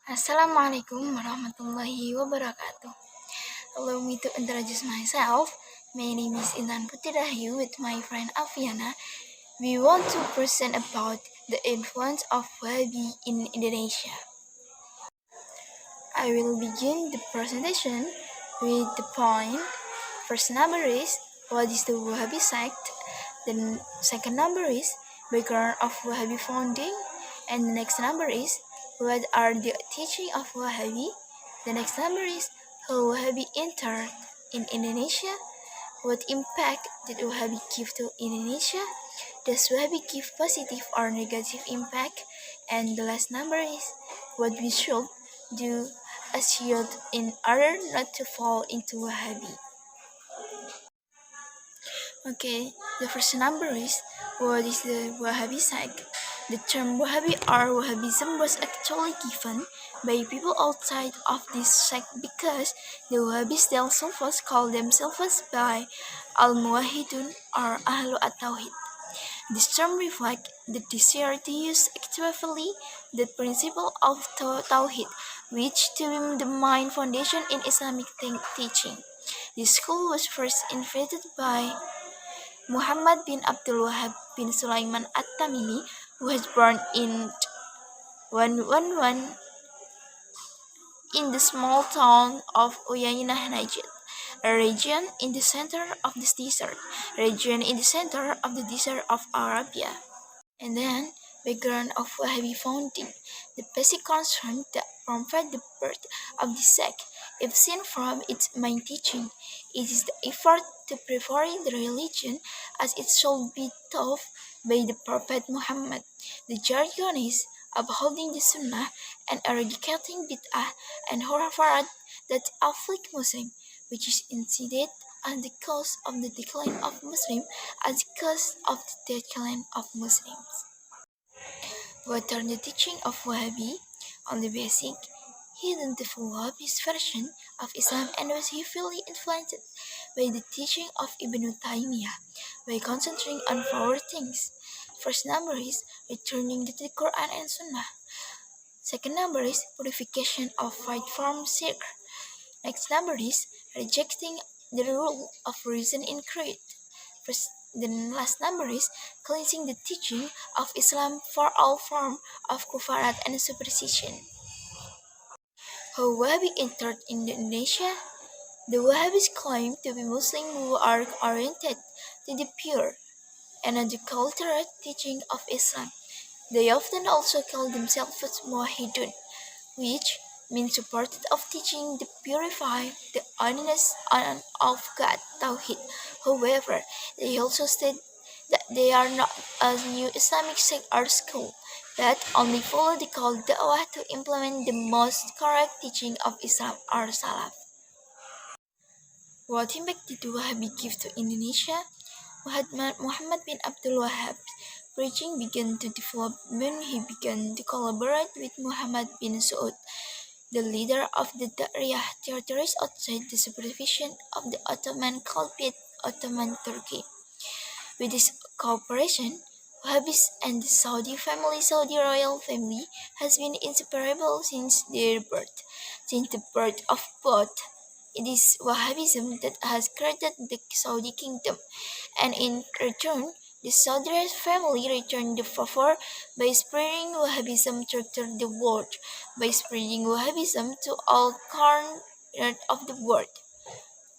Assalamualaikum warahmatullahi wabarakatuh. Allow me to introduce myself. My name is Intan Putri Rahayu with my friend Aviana. We want to present about the influence of WAHABI in Indonesia. I will begin the presentation with the point. First number is, what is the WAHABI sect? The second number is, background of WAHABI founding. And the next number is, what are the teaching of WAHABI? The next number is, how WAHABI entered in Indonesia. What impact did WAHABI give to Indonesia? Does WAHABI give positive or negative impact? And the last number is, what we should do as youth in order not to fall into WAHABI. Okay, the first number is, what is the WAHABI sect? The term WAHABI or Wahhabism was actually given by people outside of this sect because the Wahhabis themselves call themselves by Al-Muwahhidun or Ahlu At-Tawhid. This term reflects the desire to use actively the principle of Tawhid, which to be the main foundation in Islamic teaching. This school was first invented by Muhammad bin Abdul Wahhab bin Sulaiman At-Tamimi, who was born in 111 in the small town of Uyainah, Najd, a region in the center of the desert of Arabia. And then, background of Wahhabi founding. The basic concern that prompted the birth of the sect, if seen from its main teaching, it is the effort to preserve the religion as it should be taught by the Prophet Muhammad. The jargon is upholding the Sunnah and eradicating bid'ah and khurafat that afflict Muslims, which is incident as the cause of the decline of Muslims as the cause of the decline of Muslims. What are the teaching of Wahhabi? On the basic, he identified Wahhabi's version of Islam and was heavily influenced by the teaching of Ibn Taymiyyah by concentrating on four things. First number is returning to the Quran and Sunnah. Second number is purification of fight from shirk. Next number is rejecting the rule of reason in creed. The last number is cleansing the teaching of Islam for all form of kufarat and superstition. How Wahhabi entered Indonesia? The Wahhabis claim to be Muslims who are oriented to the pure and unadulterated teaching of Islam. They often also call themselves Muwahhidun, which means supported of teaching the purify the oneness of God, Tawhid. However, they also state that they are not a new Islamic sect or school, but only follow the call da'wah to implement the most correct teaching of Islam or Salaf. What impact did Wahhabi give to Indonesia? Muhammad bin Abdul Wahhab's preaching began to develop when he began to collaborate with Muhammad bin Saud, the leader of the Dariyah territories outside the supervision of the Ottoman Caliphate, Ottoman Turkey. With this cooperation, Wahhabis and the Saudi royal family, has been inseparable since their birth. Since the birth of both, it is Wahhabism that has created the Saudi kingdom, and in return, the Saudi family returned the favor by spreading Wahhabism throughout the world, by spreading Wahhabism to all corners of the world.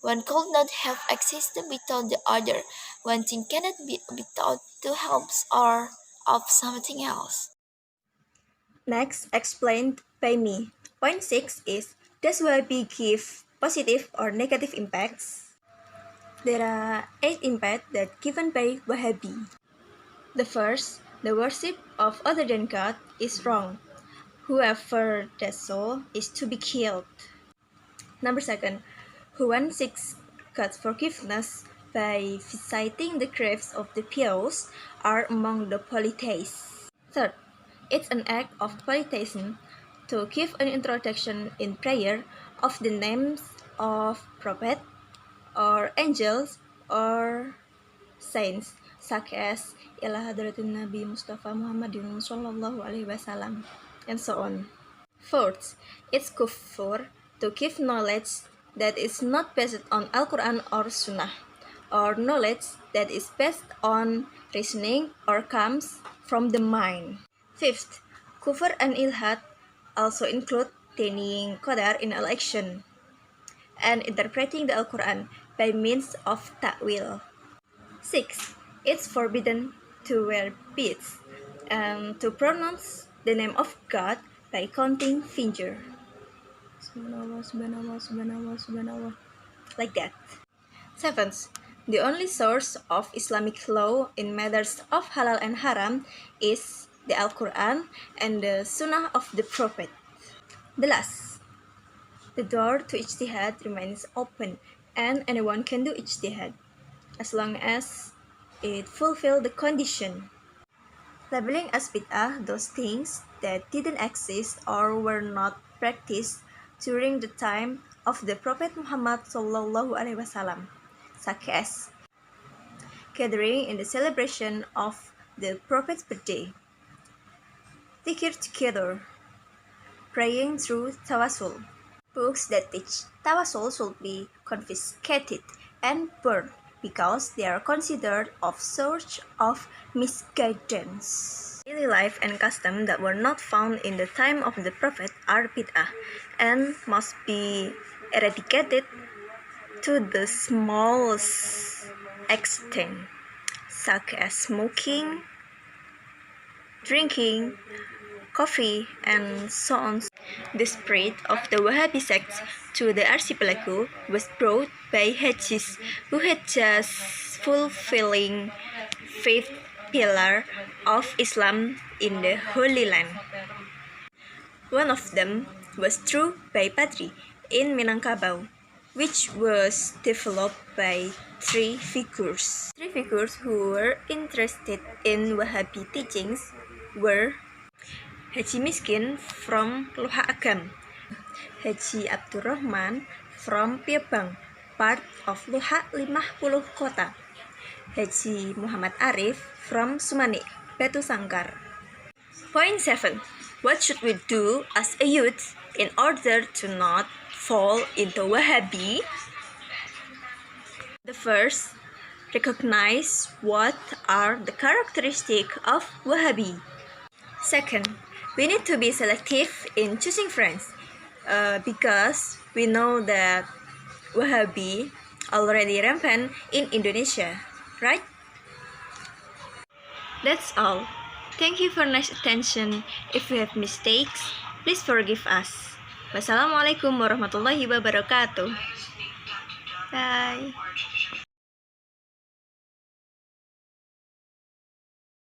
One could not have existed without the other. One thing cannot be without two helps or of something else. Next, explained by me. Point 6 is, does Wahhabi give positive or negative impacts? There are 8 impacts that given by Wahhabi. The first, the worship of other than God is wrong. Whoever does so is to be killed. Number 2, who one seeks God's forgiveness by visiting the graves of the pious are among the polytheists. Third, it's an act of polytheism to give an introduction in prayer of the names of prophets or angels or saints, such as Ila Hadratin Nabi Mustafa Muhammadin Sallallahu Alaihi Wasallam, and so on. Fourth, it's kufur to give knowledge that is not based on Al-Quran or Sunnah, or knowledge that is based on reasoning or comes from the mind. Fifth, kufur and ilhad also include denying qadar in election and interpreting the Al-Quran by means of ta'wil. Sixth, it's forbidden to wear beads and to pronounce the name of God by counting finger. Subhanallah, subhanallah, subhanallah, subhanallah. Like that. Seventh, the only source of Islamic law in matters of halal and haram is the Al-Quran and the Sunnah of the Prophet. The last, the door to ijtihad remains open and anyone can do ijtihad as long as it fulfills the condition. Labeling as bid'ah those things that didn't exist or were not practiced during the time of the Prophet Muhammad SAW, such as gathering in the celebration of the Prophet's birthday, dhikr together, praying through tawassul. Books that teach tawassul should be confiscated and burned because they are considered a source of misguidance. Daily life and customs that were not found in the time of the Prophet are bid'ah and must be eradicated to the smallest extent, such as smoking, drinking, coffee, and so on. The spread of the Wahhabi sect to the archipelago was brought by Hajis who had just fulfilling fifth pillar of Islam in the Holy Land. One of them was through by Putri in Minangkabau, which was developed by three figures. Three figures who were interested in Wahhabi teachings were Haji Miskin from Loha Agam, Haji Abdurrahman from Piebang, part of Loha 50 Kota, Haji Muhammad Arif from Sumanik, Batu Sangkar. Point 7. What should we do as a youth in order to not fall into Wahhabi? The first, recognize what are the characteristics of Wahhabi. Second, we need to be selective in choosing friends because we know that Wahhabi already rampant in Indonesia, right? That's all. Thank you for nice attention. If we have mistakes, please forgive us. Wassalamualaikum warahmatullahi wabarakatuh. Bye.